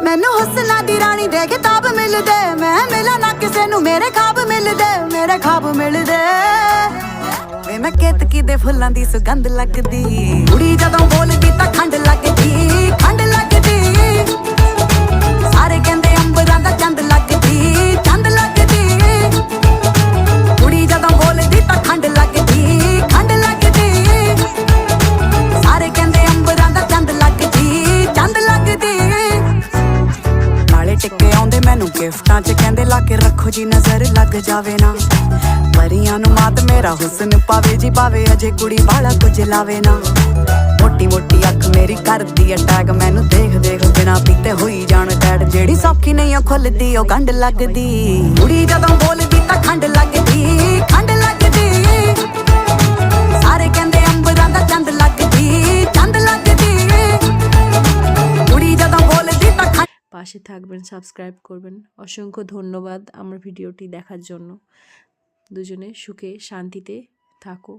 मैनू हुस्ना दी रानी दे किताब मिल दे, मैं मिला ना किसे नू मेरे खाब मिल दे, मेरे खाब मिल दे। वे मैं केतकी दे फुल्लां दी सुगंध लगदी, कुड़ी जदों बोलदी तां खंड लगदी, खंड लगदी। सारे कहंदे अंबरां दा चंद लगदी, चंद लगदी। कुड़ी जदों बोलदी तां खंड लगदी, खंड लगदी। सारे कहंदे अंबरां दा चंद लगदी, चंद लगदी। नाले टिक्के आउंदे मैनू गिफ्टां च कहंदे ला के रखो जी नजर लग जावे ना। परियां नू मात मेरा हुस्न पावे जी पावे, अजे कुड़ी वाला कुछ लावे ना। मोटी मोटी अख मेरी करदी अटैक, मैनू देख देख बिना पीते होई जान टैड। जेड़ी सौखी नहीं खुलदी ओ गंढ लगदी, कुड़ी जदों बोलदी तां खंड लगदी, खंड लगदी। सारे कहंदे अंबरां दा चंद लगदी, चंद लगदी। कुड़ी जदों बोलदी तां खंड। পাশে থাকবেন, সাবস্ক্রাইব করবেন। অসংখ্য ধন্যবাদ আমার ভিডিওটি দেখার জন্য। দুজনে সুখে শান্তিতে থাকো।